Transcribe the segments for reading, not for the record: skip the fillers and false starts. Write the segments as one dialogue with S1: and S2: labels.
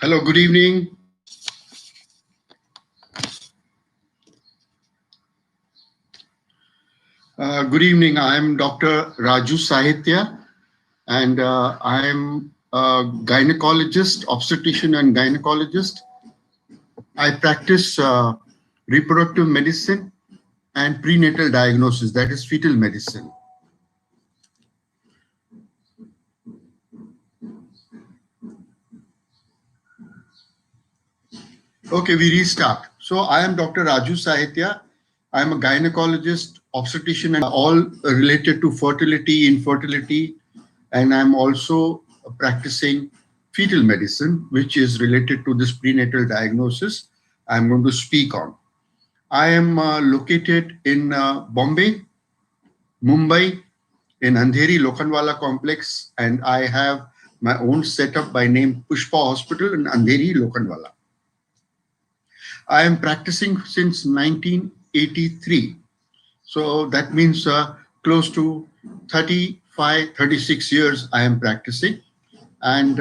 S1: Hello, good evening. Good evening. I am Dr. Raju Sahitya, and I am a gynecologist, obstetrician and gynecologist. I practice reproductive medicine and prenatal diagnosis, that is fetal medicine. Okay, we restart. So I am Dr. Raju Sahitya. I am a gynecologist, obstetrician, and all related to fertility, infertility, and I'm also practicing fetal medicine, which is related to this prenatal diagnosis I'm going to speak on. I am located in Bombay, Mumbai, in Andheri Lokhandwala complex, and I have my own setup by name Pushpa Hospital in Andheri Lokhandwala. I am practicing since 1983. So that means close to 35, 36 years I am practicing. And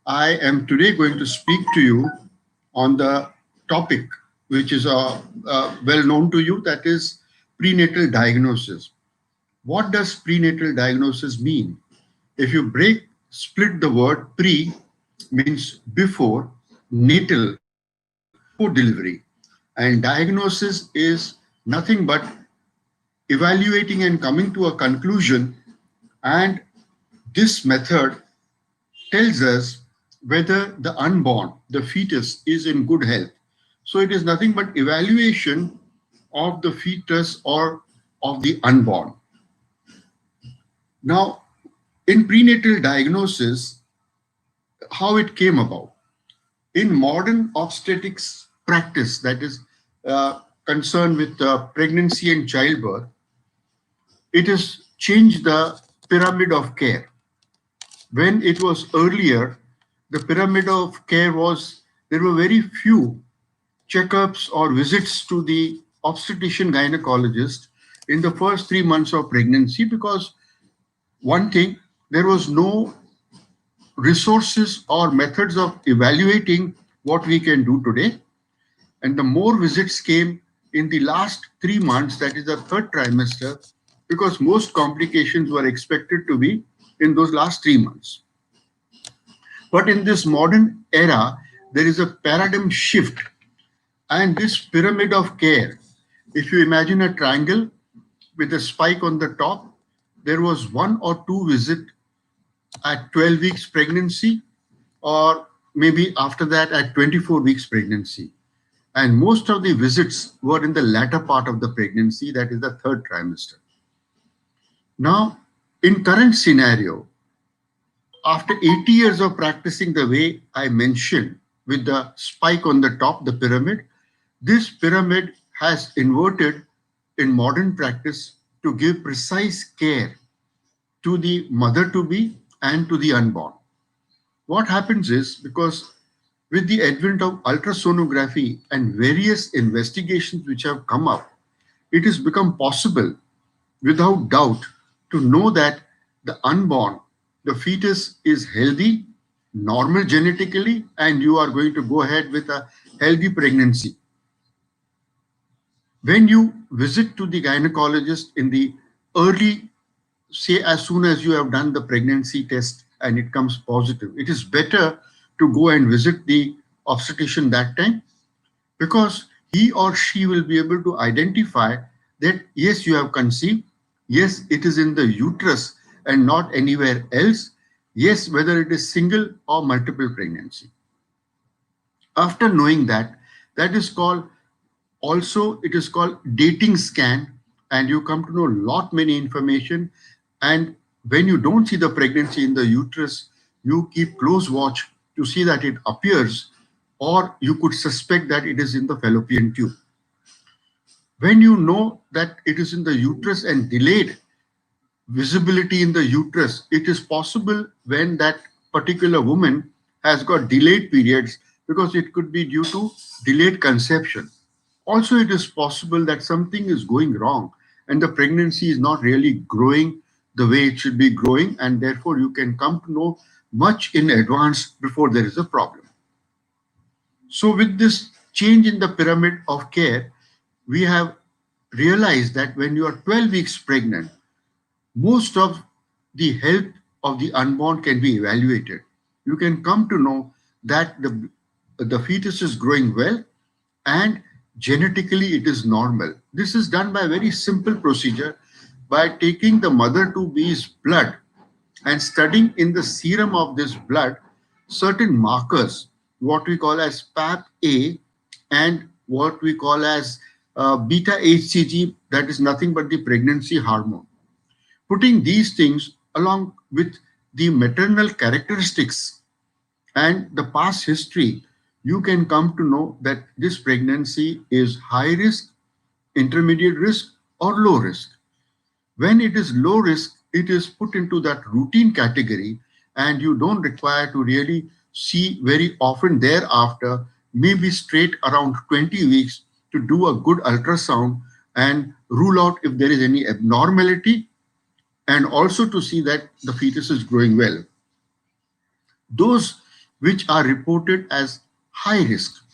S1: I am today going to speak to you on the topic which is well known to you, that is prenatal diagnosis. What does prenatal diagnosis mean? If you split the word, pre means before, natal, before delivery, and diagnosis is nothing but evaluating and coming to a conclusion, and this method tells us whether the unborn, the fetus, is in good health. So it is nothing but evaluation of the fetus or of the unborn. Now, in prenatal diagnosis, how it came about. In modern obstetrics practice, that is concerned with pregnancy and childbirth, it has changed the pyramid of care. When it was earlier, the pyramid of care was, there were very few checkups or visits to the obstetrician gynecologist in the first 3 months of pregnancy, because one thing, there was no resources or methods of evaluating what we can do today. And the more visits came in the last 3 months, that is the third trimester, because most complications were expected to be in those last 3 months. But in this modern era, there is a paradigm shift, and this pyramid of care, if you imagine a triangle with a spike on the top, there was 1 or 2 visits at 12 weeks pregnancy, or maybe after that at 24 weeks pregnancy. And most of the visits were in the latter part of the pregnancy, that is the third trimester. Now, in current scenario, after 80 years of practicing the way I mentioned, with the spike on the top, the pyramid, this pyramid has inverted in modern practice to give precise care to the mother-to-be and to the unborn. What happens is, because with the advent of ultrasonography and various investigations which have come up, it has become possible without doubt to know that the unborn, the fetus, is healthy, normal genetically, and you are going to go ahead with a healthy pregnancy. When you visit to the gynecologist in the early, say as soon as you have done the pregnancy test and it comes positive, it is better to go and visit the obstetrician that time, because he or she will be able to identify that yes, you have conceived, yes, it is in the uterus and not anywhere else, yes, whether it is single or multiple pregnancy. After knowing that, that is called, also it is called dating scan, and you come to know lot many information. And when you don't see the pregnancy in the uterus, you keep close watch to see that it appears, or you could suspect that it is in the fallopian tube. When you know that it is in the uterus and delayed visibility in the uterus, it is possible when that particular woman has got delayed periods, because it could be due to delayed conception. Also, it is possible that something is going wrong and the pregnancy is not really growing the way it should be growing, and therefore you can come to know much in advance before there is a problem. So with this change in the pyramid of care, we have realized that when you are 12 weeks pregnant, most of the health of the unborn can be evaluated. You can come to know that the fetus is growing well and genetically it is normal. This is done by a very simple procedure by taking the mother to be's blood and studying in the serum of this blood certain markers, what we call as PAP-A and what we call as beta HCG, that is nothing but the pregnancy hormone. Putting these things along with the maternal characteristics and the past history, you can come to know that this pregnancy is high risk, intermediate risk, or low risk. When it is low risk, it is put into that routine category, and you don't require to really see very often thereafter, maybe straight around 20 weeks, to do a good ultrasound and rule out if there is any abnormality, and also to see that the fetus is growing well. Those which are reported as high risk,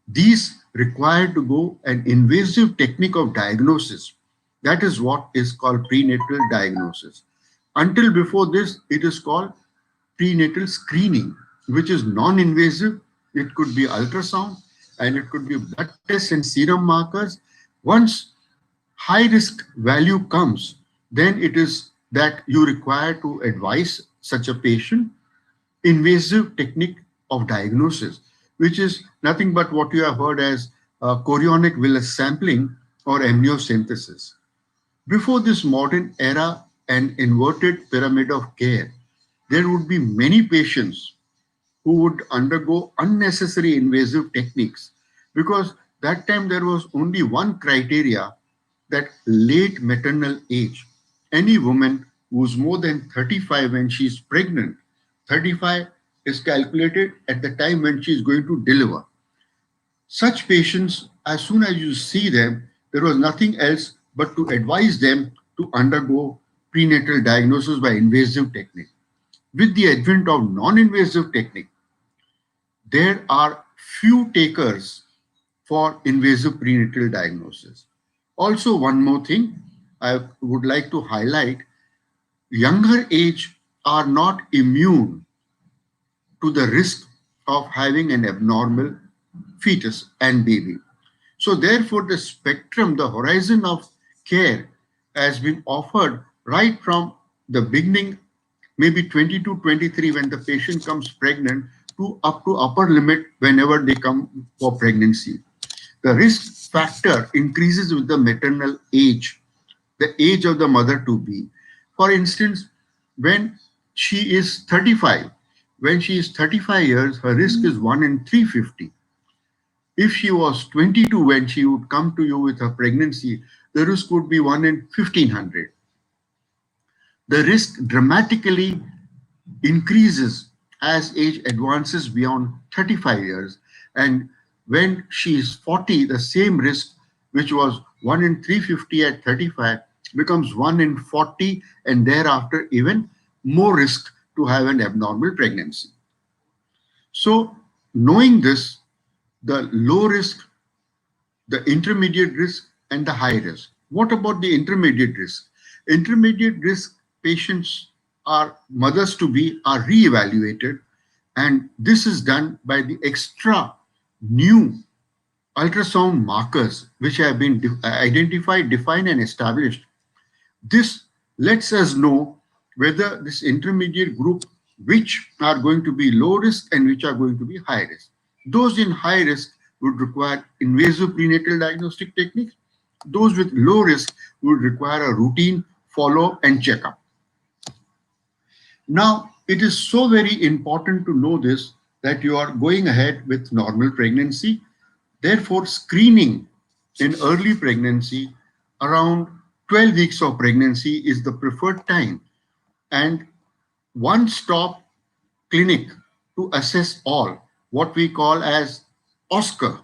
S1: these require to go an invasive technique of diagnosis. That is what is called prenatal diagnosis. Until before this, it is called prenatal screening, which is non-invasive. It could be ultrasound and it could be blood tests and serum markers. Once high risk value comes, then it is that you require to advise such a patient invasive technique of diagnosis, which is nothing but what you have heard as chorionic villus sampling or amniocentesis. Before this modern era and inverted pyramid of care, there would be many patients who would undergo unnecessary invasive techniques because that time there was only one criteria, that late maternal age. Any woman who's more than 35 when she's pregnant, 35 is calculated at the time when she's going to deliver. Such patients, as soon as you see them, there was nothing else but to advise them to undergo prenatal diagnosis by invasive technique. With the advent of non-invasive technique, there are few takers for invasive prenatal diagnosis. Also, one more thing I would like to highlight, younger age are not immune to the risk of having an abnormal fetus and baby. So therefore, the spectrum, the horizon of care has been offered right from the beginning, maybe 22, 23 when the patient comes pregnant, to up to upper limit whenever they come for pregnancy. The risk factor increases with the maternal age, the age of the mother to be. For instance, when she is 35, when she is 35 years, her risk is 1 in 350. If she was 22 when she would come to you with her pregnancy, the risk would be 1 in 1500. The risk dramatically increases as age advances beyond 35 years. And when she is 40, the same risk, which was 1 in 350 at 35, becomes 1 in 40, and thereafter even more risk to have an abnormal pregnancy. So knowing this, the low risk, the intermediate risk, and the high risk. What about the intermediate risk? Intermediate risk patients are mothers to be are re-evaluated, and this is done by the extra new ultrasound markers which have been identified, defined, and established. This lets us know whether this intermediate group, which are going to be low risk and which are going to be high risk. Those in high risk would require invasive prenatal diagnostic techniques. Those with low risk would require a routine follow and checkup. Now, it is so very important to know this, that you are going ahead with normal pregnancy. Therefore, screening in early pregnancy around 12 weeks of pregnancy is the preferred time, and one-stop clinic to assess all, what we call as OSCAR.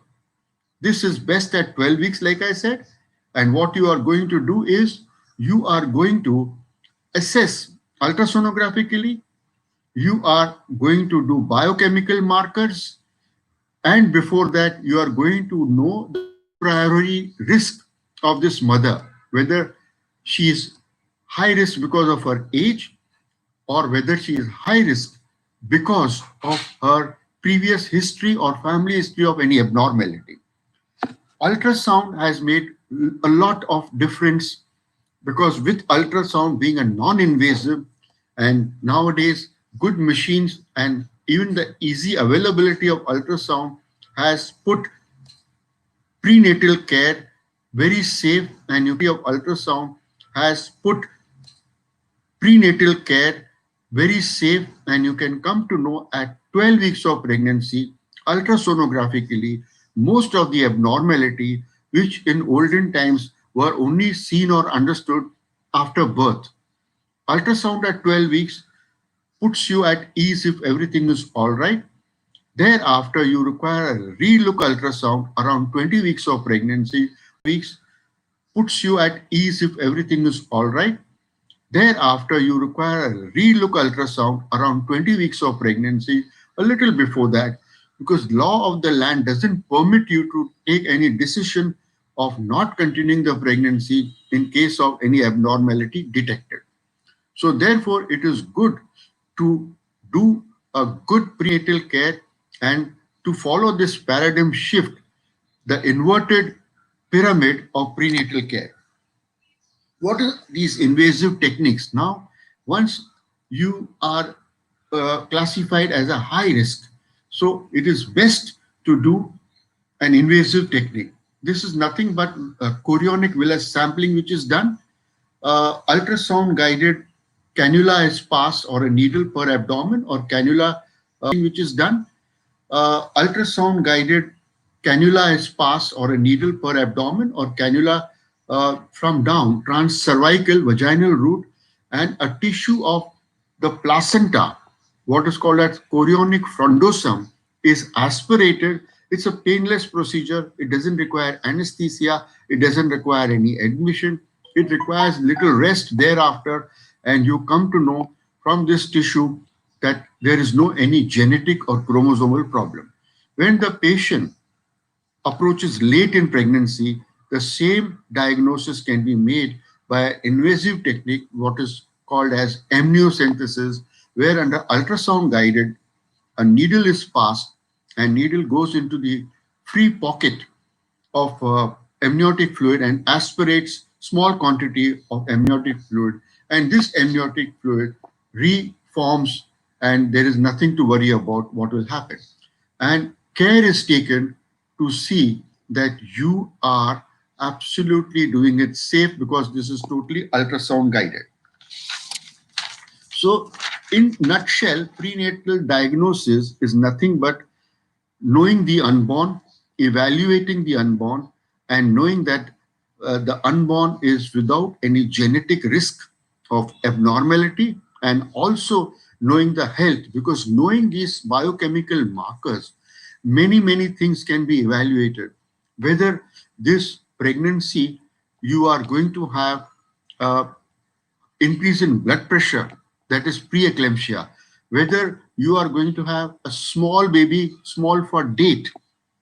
S1: This is best at 12 weeks, like I said. And what you are going to do is you are going to assess ultrasonographically, you are going to do biochemical markers, And before that, you are going to know the a priori risk of this mother, whether she is high risk because of her age or whether she is high risk because of her previous history or family history of any abnormality. Ultrasound has made a lot of difference because with ultrasound being a non-invasive and nowadays good machines and even the easy availability of ultrasound has put prenatal care very safe, and of ultrasound has put prenatal care very safe, and you can come to know at 12 weeks of pregnancy ultrasonographically most of the abnormality which in olden times were only seen or understood after birth. Ultrasound at 12 weeks puts you at ease if everything is all right. Thereafter, you require a relook ultrasound around 20 weeks of pregnancy. Weeks puts you at ease if everything is all right. Thereafter, you require a relook ultrasound around 20 weeks of pregnancy, a little before that, because law of the land doesn't permit you to take any decision of not continuing the pregnancy in case of any abnormality detected. So therefore, it is good to do a good prenatal care and to follow this paradigm shift, the inverted pyramid of prenatal care. What are these invasive techniques? Now, once you are classified as a high risk, so it is best to do an invasive technique. This is nothing but chorionic villus sampling, which is done. Ultrasound guided cannula is passed or a needle per abdomen or cannula, which is done. Ultrasound guided cannula is passed or a needle per abdomen or cannula from down transcervical vaginal route, and a tissue of the placenta, what is called as chorionic frondosum, is aspirated. It's a painless procedure. It doesn't require anesthesia. It doesn't require any admission. It requires little rest thereafter, and you come to know from this tissue that there is no any genetic or chromosomal problem. When the patient approaches late in pregnancy, the same diagnosis can be made by an invasive technique, what is called as amniocentesis, where under ultrasound guided, a needle is passed and needle goes into the free pocket of amniotic fluid and aspirates small quantity of amniotic fluid, and this amniotic fluid reforms and there is nothing to worry about what will happen. And care is taken to see that you are absolutely doing it safe because this is totally ultrasound guided. So in nutshell, prenatal diagnosis is nothing but knowing the unborn, evaluating the unborn, and knowing that the unborn is without any genetic risk of abnormality, and also knowing the health, because knowing these biochemical markers, many things can be evaluated. Whether this pregnancy you are going to have increase in blood pressure, that is preeclampsia, whether you are going to have a small baby, small for date,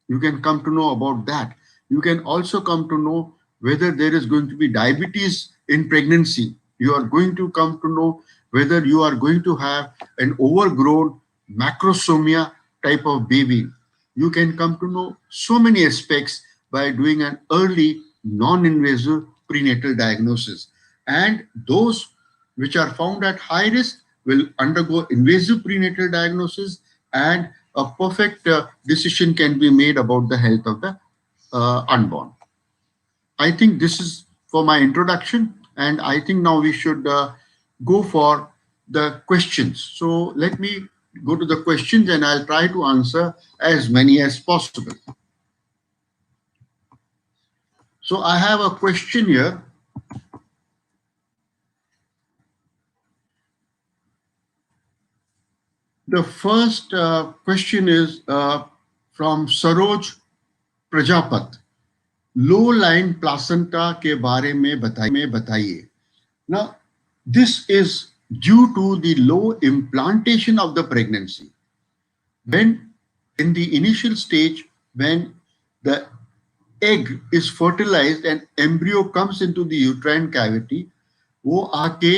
S1: you can come to know about that. You can also come to know whether there is going to be diabetes in pregnancy. You are going to come to know whether you are going to have an overgrown macrosomia type of baby. You can come to know so many aspects by doing an early non-invasive prenatal diagnosis. And those which are found at high risk will undergo invasive prenatal diagnosis, and a perfect decision can be made about the health of the unborn. I think this is for my introduction, and I think now we should go for the questions. So let me go to the questions and I'll try to answer as many as possible. So I have a question here. The first question is from Saroj Prajapat. Low line placenta के बारे में बताइए. Now, this is due to the low implantation of the pregnancy. When in the initial stage, when the egg is fertilized and embryo comes into the uterine cavity, वो आके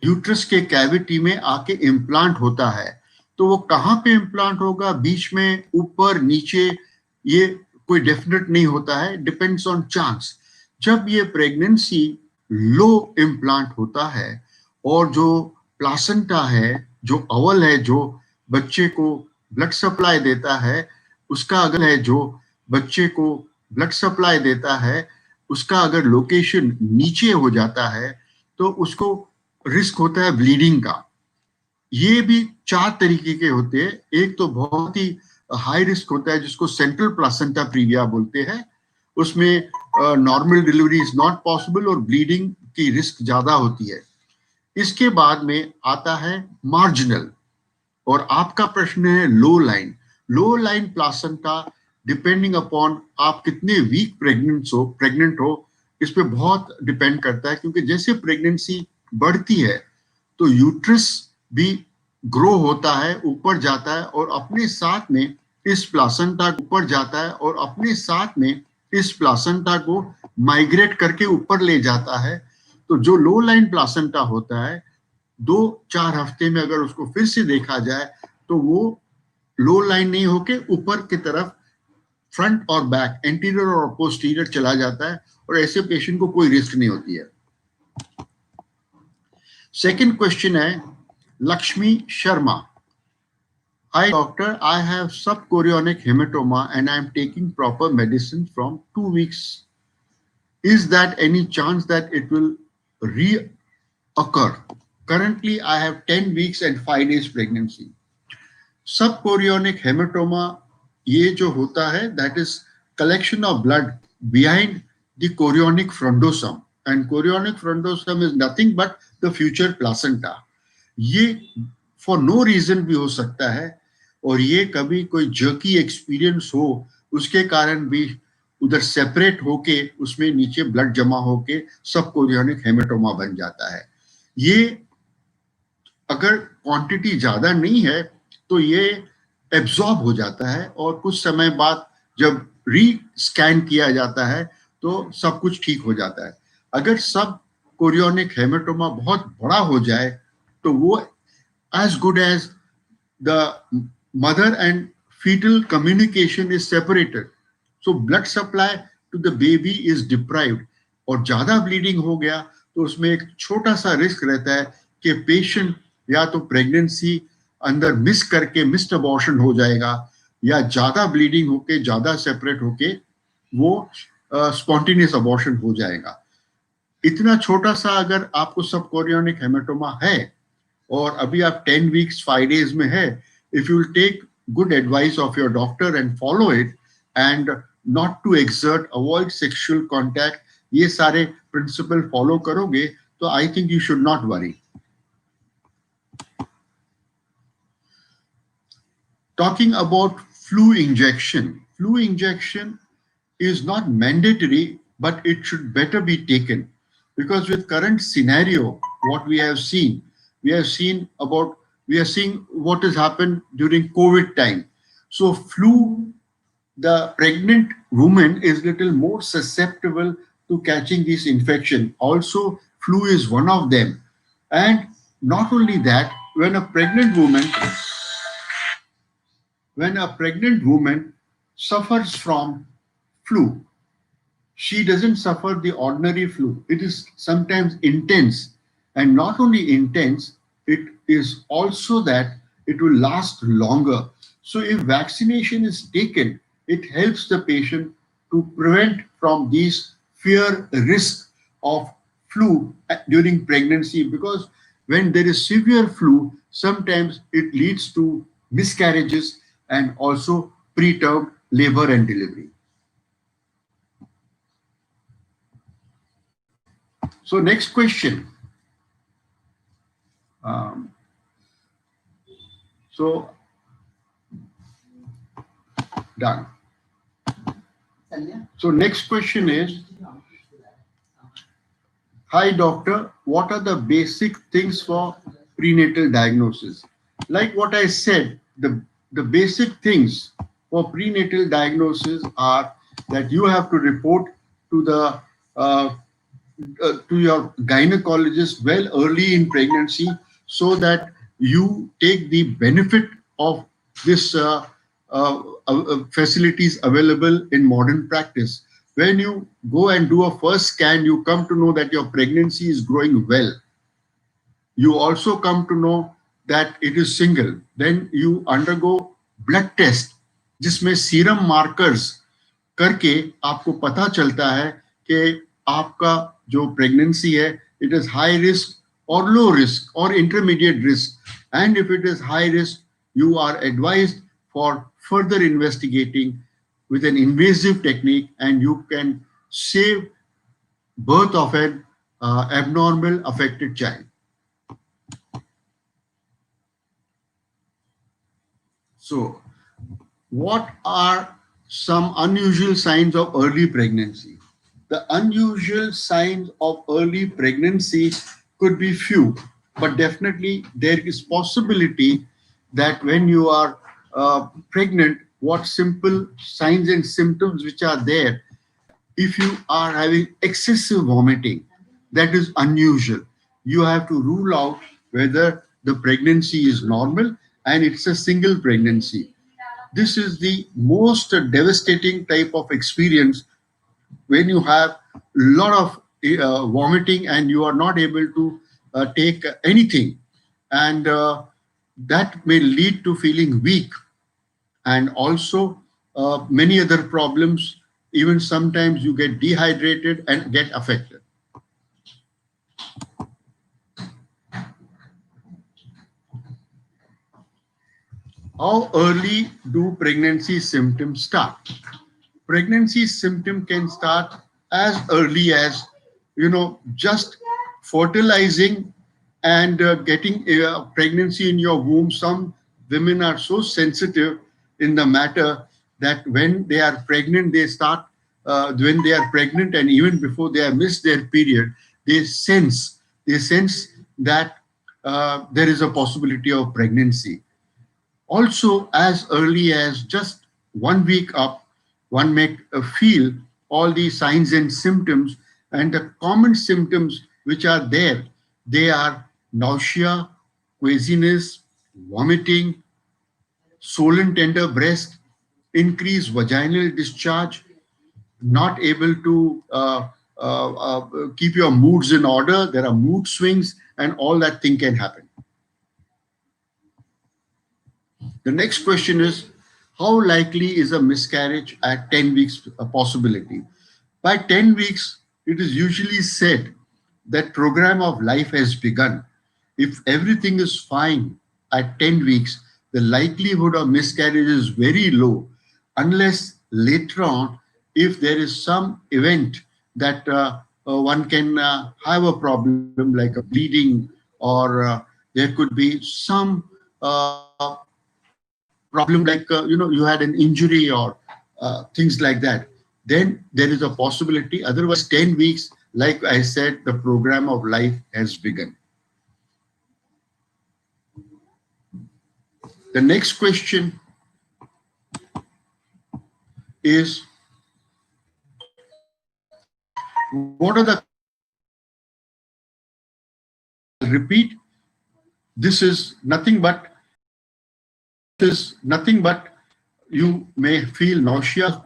S1: uterus के cavity में आके implant होता है. तो वो कहाँ पे इम्प्लांट होगा, बीच में, ऊपर, नीचे, ये कोई डेफिनेट नहीं होता है, डिपेंड्स ऑन चांस. जब ये प्रेगनेंसी लो इम्प्लांट होता है और जो प्लासेंटा है, जो अवल है, जो बच्चे को ब्लड सप्लाई देता है, उसका अगर है जो बच्चे को ब्लड सप्लाई देता है, उसका अगर लोकेशन नीचे हो जाता है तो उसको रिस्क होता है ब्लीडिंग का. ये भी 4 तरीके के होते हैं. एक तो बहुत ही हाई रिस्क होता है जिसको सेंट्रल प्लासेंटा प्रीविया बोलते हैं. उसमें normal delivery is not possible और ब्लीडिंग की रिस्क ज्यादा होती है. इसके बाद में आता है मार्जिनल, और आपका प्रश्न है लो लाइन. लो लाइन प्लासेंटा, डिपेंडिंग अपॉन आप कितने वीक प्रेग्नेंट हो, इस पे बहुत डिपेंड करता है. क्योंकि जैसे प्रेगनेंसी बढ़ती है तो यूट्रस भी ग्रो होता है, ऊपर जाता है, और अपने साथ में इस प्लासेंटा ऊपर जाता है और अपने साथ में इस प्लासेंटा को माइग्रेट करके ऊपर ले जाता है. तो जो लो लाइन प्लासेंटा होता है, 2-4 हफ्ते में अगर उसको फिर से देखा जाए तो वो लो लाइन नहीं होके ऊपर की तरफ, फ्रंट और बैक, एंटीरियर और पोस्टीरियर चला जाता है, और ऐसे पेशेंट को कोई रिस्क नहीं होती है. सेकंड क्वेश्चन है Lakshmi Sharma. Hi doctor, I have subchorionic hematoma and I am taking proper medicine from 2 weeks. Is that any chance that it will reoccur? Currently I have 10 weeks and 5 days pregnancy. Subchorionic hematoma ये जो होता है, that is collection of blood behind the chorionic frondosome, and chorionic frondosome is nothing but the future placenta. ये for no reason भी हो सकता है, और ये कभी कोई जर्की एक्सपीरियंस हो उसके कारण भी उधर सेपरेट होके उसमें नीचे ब्लड जमा होके सबकोरियोनिक हेमेटोमा बन जाता है. ये अगर क्वांटिटी ज्यादा नहीं है तो ये एब्जॉर्ब हो जाता है, और कुछ समय बाद जब री स्कैन किया जाता है तो सब कुछ ठीक हो जाता है. अगर सब कोरियोनिक हेमेटोमा बहुत बड़ा हो जाए तो वो as good as the mother and fetal communication is separated, so blood supply to the baby is deprived, और ज्यादा ब्लीडिंग हो गया तो उसमें एक छोटा सा रिस्क रहता है कि पेशेंट या तो प्रेगनेंसी अंदर मिस करके मिस्ड अबॉर्शन हो जाएगा, या ज्यादा ब्लीडिंग होके, ज्यादा सेपरेट होके वो स्पॉन्टेनियस अबॉर्शन हो जाएगा. इतना छोटा सा अगर आपको सबकोरियोनिक हेमेटोमा है और अभी आप 10 वीक्स 5 डेज में है, if you will take good advice of your doctor and follow it and not to exert, avoid sexual contact, ये सारे प्रिंसिपल फॉलो करोगे तो I think you should not worry. Talking about flu injection is not mandatory, but it should better be taken, because with current scenario, what we are seeing what has happened during COVID time. So flu, the pregnant woman is little more susceptible to catching this infection. Also, flu is one of them. And not only that, when a pregnant woman suffers from flu, she doesn't suffer the ordinary flu. It is sometimes intense, and not only intense, it is also that it will last longer. So if vaccination is taken, it helps the patient to prevent from these fear risk of flu during pregnancy, because when there is severe flu, sometimes it leads to miscarriages and also preterm labor and delivery. So next question. So done. So next question is, hi doctor, what are the basic things for prenatal diagnosis? Like what I said, the the basic things for prenatal diagnosis are that you have to report to the uh, to your gynecologist well early in pregnancy, so that you take the benefit of this facilities available in modern practice. When you go and do a first scan, you come to know that your pregnancy is growing well. You also come to know that it is single. Then you undergo blood test, जिसमें serum markers करके आपको पता चलता है कि आपका जो pregnancy है, इट इज हाई रिस्क और लो रिस्क और intermediate risk. And if it is high risk, you are advised for further investigating with an invasive technique, and you can save birth of an abnormal affected child. So, what are some unusual signs of early pregnancy? The unusual signs of early pregnancy could be few, but definitely there is possibility that when you are pregnant, what simple signs and symptoms which are there. If you are having excessive vomiting, that is unusual. You have to rule out whether the pregnancy is normal and it's a single pregnancy. This is the most devastating type of experience, when you have a lot of vomiting and you are not able to take anything, and that may lead to feeling weak, and also many other problems. Even sometimes you get dehydrated and get affected. How early do pregnancy symptoms start? Pregnancy symptom can start as early as, just fertilizing and getting a pregnancy in your womb. Some women are so sensitive in the matter that when they are pregnant, they start when they are pregnant, and even before they have missed their period, they sense that there is a possibility of pregnancy. Also, as early as just 1 week up, one may feel all these signs and symptoms. And the common symptoms which are there, they are nausea, queasiness, vomiting, swollen tender breast, increased vaginal discharge, not able to keep your moods in order. There are mood swings, and all that thing can happen. The next question is, how likely is a miscarriage at 10 weeks a possibility? By 10 weeks, it is usually said that program of life has begun. If everything is fine at 10 weeks, the likelihood of miscarriage is very low, unless later on, if there is some event that one can have a problem like a bleeding, or there could be some problem like you had an injury or things like that, then there is a possibility. Otherwise, 10 weeks, like I said, the program of life has begun. The next question is, what are the repeat? This is nothing but you may feel nausea,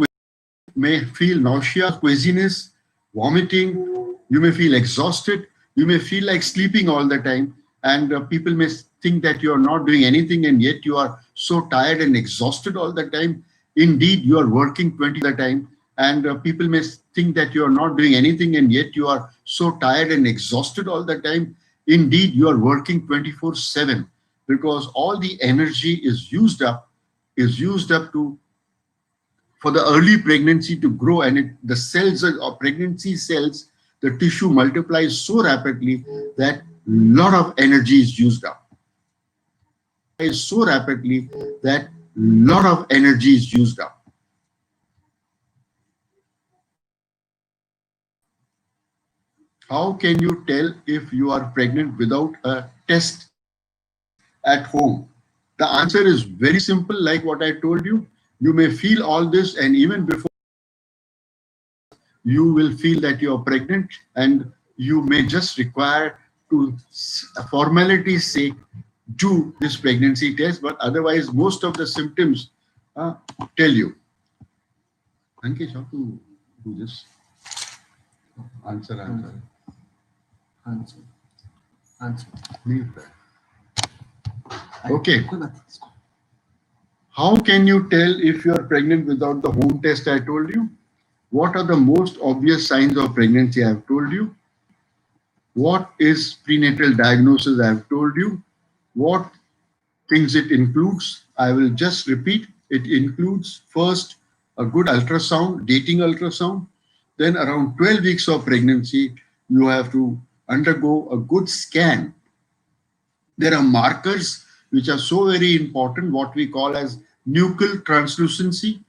S1: queasiness, vomiting. You may feel exhausted. You may feel like sleeping all the time. And people may think that you are not doing anything, and yet you are so tired and exhausted all the time. Indeed, you are working 20 the time. And people may think that you are not doing anything, and yet you are so tired and exhausted all the time. Indeed, you are working 24/7, because all the energy is used up to for the early pregnancy to grow, and the cells or pregnancy cells, the tissue multiplies so rapidly that lot of energy is used up. How can you tell if you are pregnant without a test at home? The answer is very simple, like what I told you. You may feel all this, and even before you will feel that you are pregnant, and you may just require to, formality's sake, do this pregnancy test, but otherwise most of the symptoms tell you. Ankesh, how to do this? Answer. Leave that. Okay. How can you tell if you are pregnant without the home test I told you? What are the most obvious signs of pregnancy I have told you? What is prenatal diagnosis I have told you? What things it includes? I will just repeat. It includes first a good ultrasound, dating ultrasound. Then around 12 weeks of pregnancy, you have to undergo a good scan. There are markers which are so very important, what we call as nuchal translucency,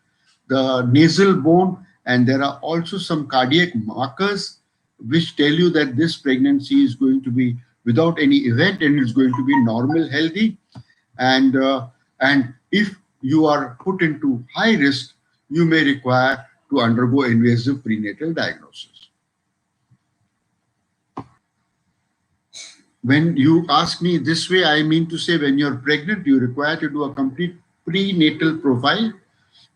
S1: the nasal bone, and there are also some cardiac markers which tell you that this pregnancy is going to be without any event and it's going to be normal, healthy. And if you are put into high risk, you may require to undergo invasive prenatal diagnosis. When you ask me this way, I mean to say when you're pregnant, you require to do a complete prenatal profile,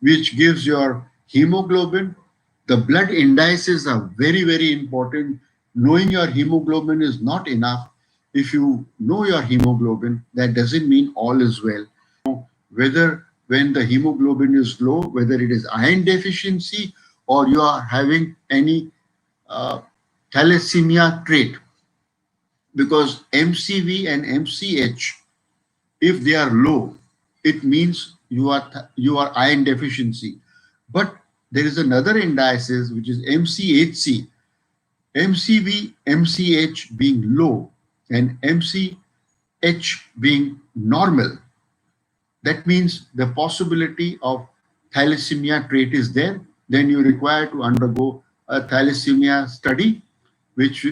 S1: which gives your hemoglobin. The blood indices are very, very important. Knowing your hemoglobin is not enough. If you know your hemoglobin, that doesn't mean all is well. Whether when the hemoglobin is low, whether it is iron deficiency or you are having any thalassemia trait, because MCV and MCH, if they are low, it means you are iron deficiency. But there is another indices which is MCHC. MCV, MCH being low and MCH being normal. That means the possibility of thalassemia trait is there. Then you require to undergo a thalassemia study, which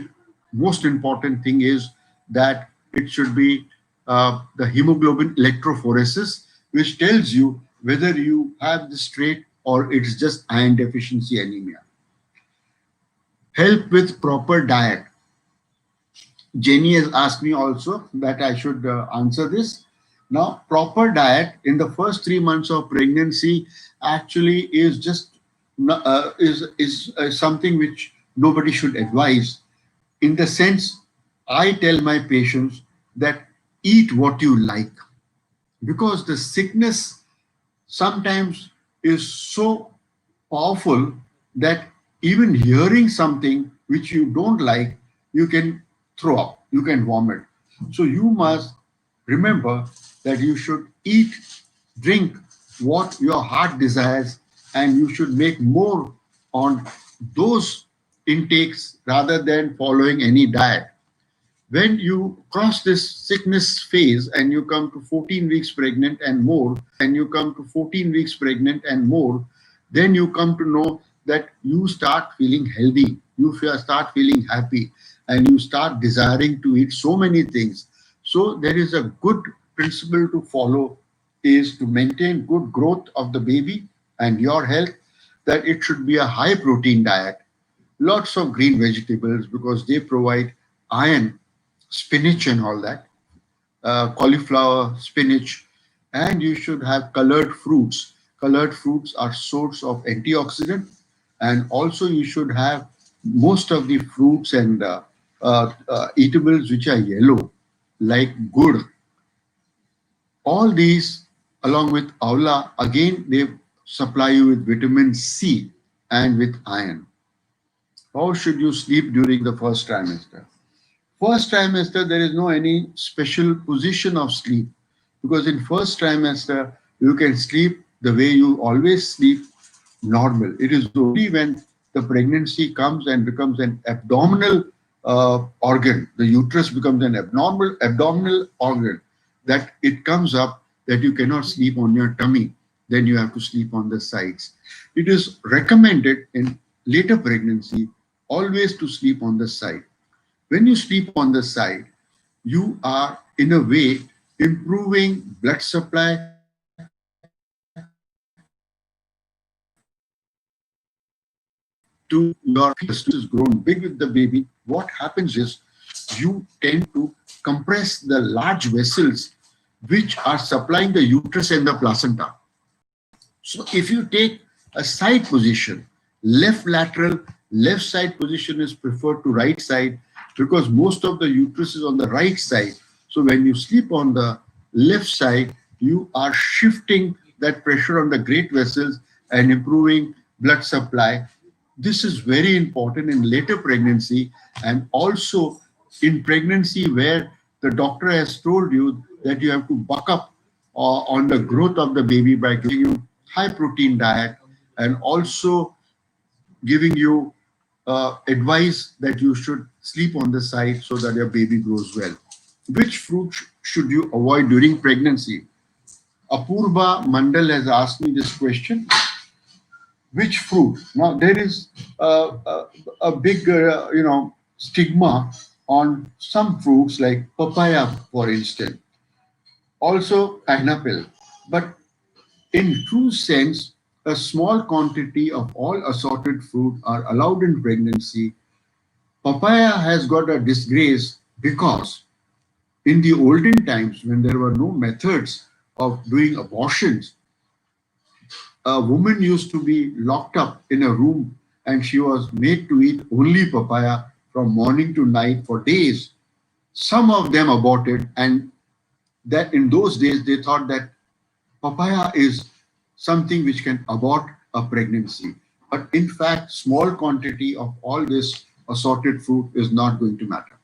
S1: most important thing is that it should be the hemoglobin electrophoresis, which tells you whether you have this trait or it's just iron deficiency anemia. Help with proper diet. Jenny has asked me also that I should answer this. Now, proper diet in the first 3 months of pregnancy actually is just is something which nobody should advise. In the sense, I tell my patients that eat what you like, because the sickness sometimes is so powerful that even hearing something which you don't like, you can throw up, you can vomit. So you must remember that you should eat, drink what your heart desires, and you should make more on those intakes rather than following any diet. When you cross this sickness phase and you come to 14 weeks pregnant and more, then you come to know that you start feeling healthy, start feeling happy, and you start desiring to eat so many things. So there is a good principle to follow, is to maintain good growth of the baby and your health, that it should be a high protein diet, lots of green vegetables because they provide iron, spinach and all that, cauliflower, spinach, and you should have colored fruits. Colored fruits are source of antioxidant, and also you should have most of the fruits and eatables which are yellow, like gur. All these, along with aula, again they supply you with vitamin C and with iron. How should you sleep during the first trimester? First trimester, there is no any special position of sleep, because in first trimester, you can sleep the way you always sleep, normal. It is only when the pregnancy comes and becomes an abdominal organ, the uterus becomes an abdominal organ, that it comes up that you cannot sleep on your tummy, then you have to sleep on the sides. It is recommended in later pregnancy always to sleep on the side. When you sleep on the side, you are in a way improving blood supply to your fetus is grown big with the baby. What happens is you tend to compress the large vessels which are supplying the uterus and the placenta. So if you take a side position, left lateral, left side position is preferred to right side because most of the uterus is on the right side. So when you sleep on the left side, you are shifting that pressure on the great vessels and improving blood supply. This is very important in later pregnancy and also in pregnancy where the doctor has told you that you have to buck up on the growth of the baby by giving you high protein diet and also giving you advice that you should sleep on the side so that your baby grows well. Which fruit should you avoid during pregnancy? Apurva Mandal has asked me this question. Which fruit? Now there is a big, stigma on some fruits like papaya, for instance, also pineapple. But in true sense, a small quantity of all assorted fruit are allowed in pregnancy. Papaya has got a disgrace because in the olden times when there were no methods of doing abortions, a woman used to be locked up in a room and she was made to eat only papaya from morning to night for days. Some of them aborted, and that in those days they thought that papaya is something which can abort a pregnancy. But in fact, small quantity of all this assorted fruit is not going to matter.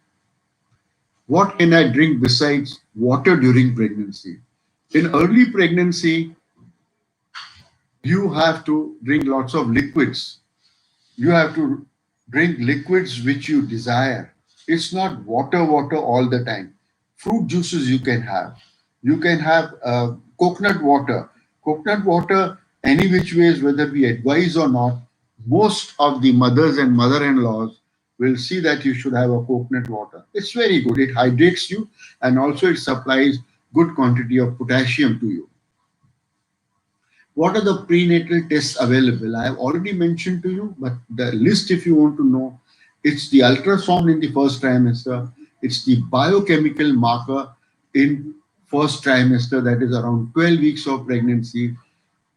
S1: What can I drink besides water during pregnancy? In early pregnancy, you have to drink lots of liquids. You have to drink liquids which you desire. It's not water all the time. Fruit juices you can have. You can have coconut water. Coconut water, any which ways, whether we advise or not, most of the mothers and mother-in-laws will see that you should have a coconut water. It's very good. It hydrates you and also it supplies good quantity of potassium to you. What are the prenatal tests available? I have already mentioned to you, but the list, if you want to know, it's the ultrasound in the first trimester, it's the biochemical marker in first trimester, that is around 12 weeks of pregnancy,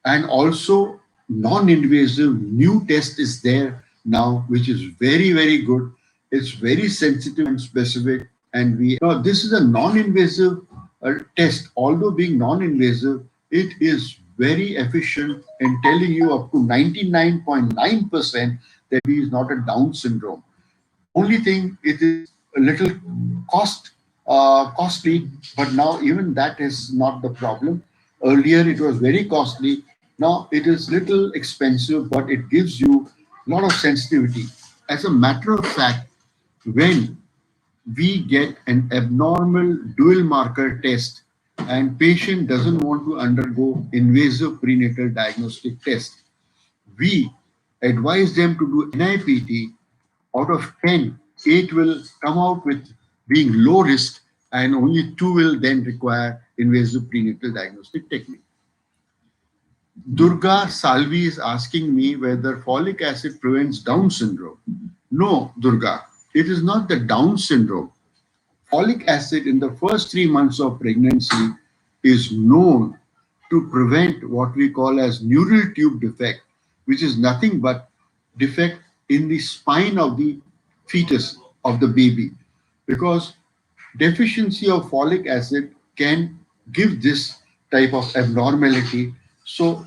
S1: and also non-invasive new test is there now, which is very, very good. It's very sensitive and specific, and we now this is a non-invasive test. Although being non-invasive, it is very efficient in telling you up to 99.9% that he is not a Down syndrome. Only thing, it is a little costly, but now even that is not the problem. Earlier it was very costly. Now it is little expensive, but it gives you a lot of sensitivity. As a matter of fact, when we get an abnormal dual marker test and patient doesn't want to undergo invasive prenatal diagnostic test, we advise them to do NIPT. Out of 10, 8 will come out with being low risk and only 2 will then require invasive prenatal diagnostic technique. Durga Salvi is asking me whether folic acid prevents Down syndrome. No, Durga, it is not the Down syndrome. Folic acid in the first 3 months of pregnancy is known to prevent what we call as neural tube defect, which is nothing but defect in the spine of the fetus of the baby, because deficiency of folic acid can give this type of abnormality. So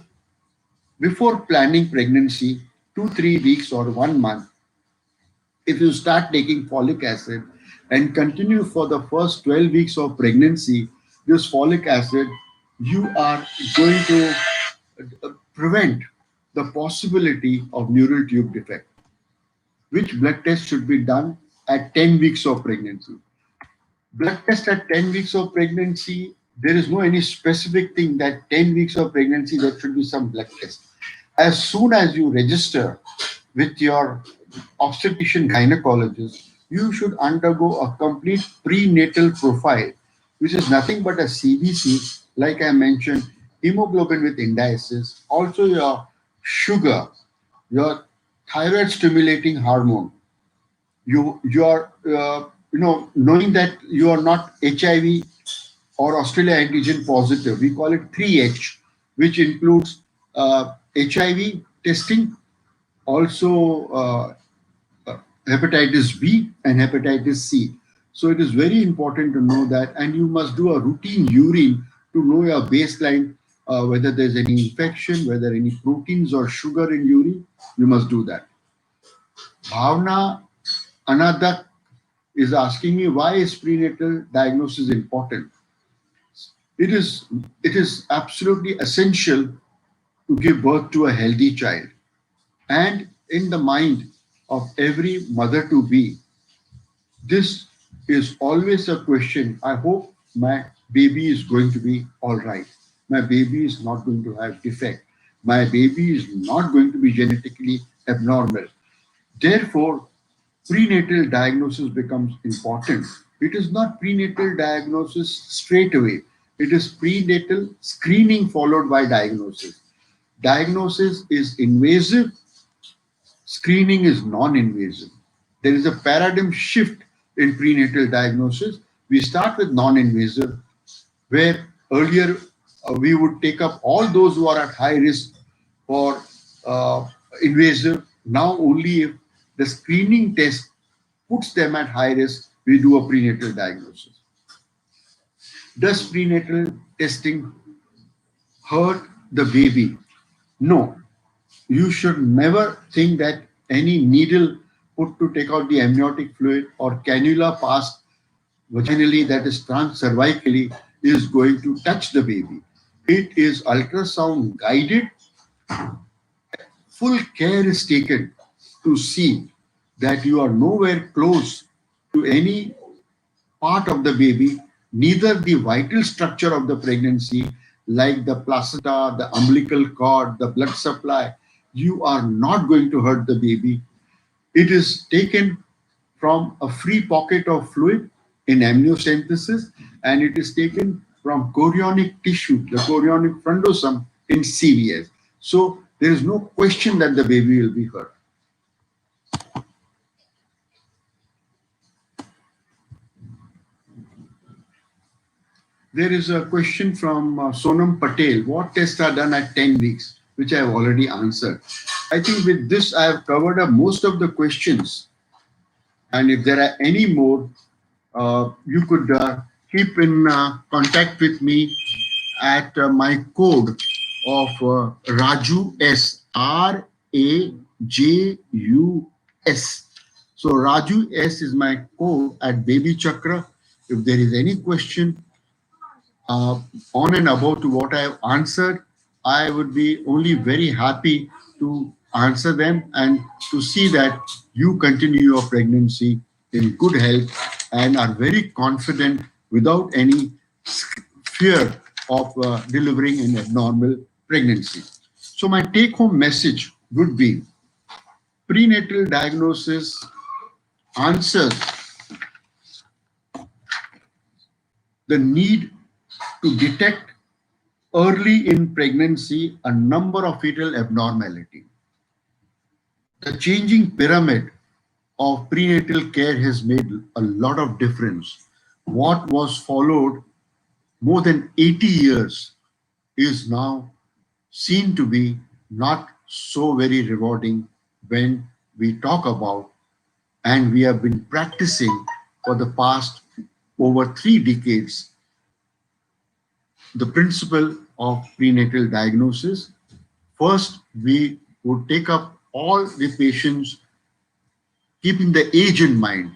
S1: before planning pregnancy, 2 3 weeks or 1 month, if you start taking folic acid and continue for the first 12 weeks of pregnancy, this folic acid, you are going to prevent the possibility of neural tube defect. Which blood test should be done at 10 weeks of pregnancy? Blood test at 10 weeks of pregnancy, there is no any specific thing that 10 weeks of pregnancy there should be some blood test. As soon as you register with your obstetrician gynecologist, you should undergo a complete prenatal profile which is nothing but a CBC, like I mentioned, hemoglobin with indices, also your sugar, your thyroid stimulating hormone. You are knowing that you are not HIV or Australia antigen positive. We call it 3H, which includes HIV testing, also hepatitis B and hepatitis C. So it is very important to know that, and you must do a routine urine to know your baseline, whether there's any infection, whether any proteins or sugar in urine. You must do that. Bhavna Anadak is asking me, why is prenatal diagnosis important? It is it is absolutely essential to give birth to a healthy child. And in the mind of every mother to be, this is always a question. I hope my baby is going to be all right. My baby is not going to have defect. My baby is not going to be genetically abnormal. Therefore, prenatal diagnosis becomes important. It is not prenatal diagnosis straight away. It is prenatal screening followed by diagnosis. Diagnosis is invasive, screening is non-invasive. There is a paradigm shift in prenatal diagnosis. We start with non-invasive, where earlier we would take up all those who are at high risk for invasive. Now only if the screening test puts them at high risk, we do a prenatal diagnosis. Does prenatal testing hurt the baby? No. You should never think that any needle put to take out the amniotic fluid or cannula passed vaginally, that is transcervically, is going to touch the baby. It is ultrasound guided. Full care is taken to see that you are nowhere close to any part of the baby, neither the vital structure of the pregnancy, like the placenta, the umbilical cord, the blood supply. You are not going to hurt the baby. It is taken from a free pocket of fluid in amniocentesis, and it is taken from chorionic tissue, the chorionic frondosome in CVS. So there is no question that the baby will be hurt. There is a question from Sonam Patel. What tests are done at 10 weeks? Which I have already answered. I think with this, I have covered up most of the questions. And if there are any more, you could keep in contact with me at my code of Raju S, RAJUS. So Raju S is my code at BabyChakra. If there is any question on and about to what I have answered, I would be only very happy to answer them and to see that you continue your pregnancy in good health and are very confident without any fear of delivering an abnormal pregnancy. So my take-home message would be prenatal diagnosis answers the need to detect early in pregnancy a number of fetal abnormality. The changing pyramid of prenatal care has made a lot of difference. What was followed more than 80 years is now seen to be not so very rewarding when we talk about, and we have been practicing for the past over 3 decades, the principle of prenatal diagnosis. First, we would take up all the patients keeping the age in mind.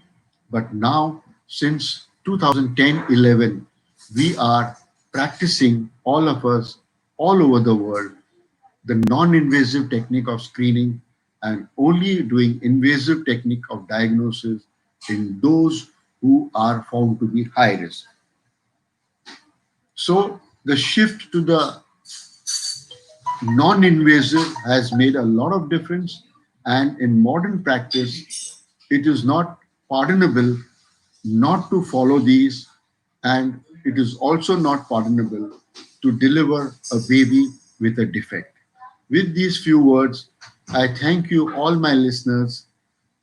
S1: But now, since 2010-11, we are practicing, all of us, all over the world, the non-invasive technique of screening and only doing invasive technique of diagnosis in those who are found to be high risk. So the shift to the non-invasive has made a lot of difference, and in modern practice, it is not pardonable not to follow these and it is also not pardonable to deliver a baby with a defect. With these few words, I thank you, all my listeners,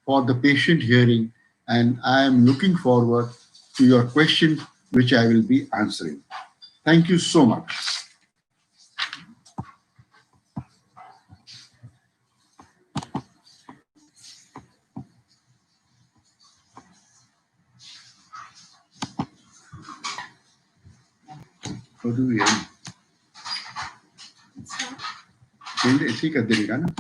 S1: for the patient hearing, and I am looking forward to your questions, which I will be answering. Thank you so much. How do we end? End ऐसे ही कर देगा ना?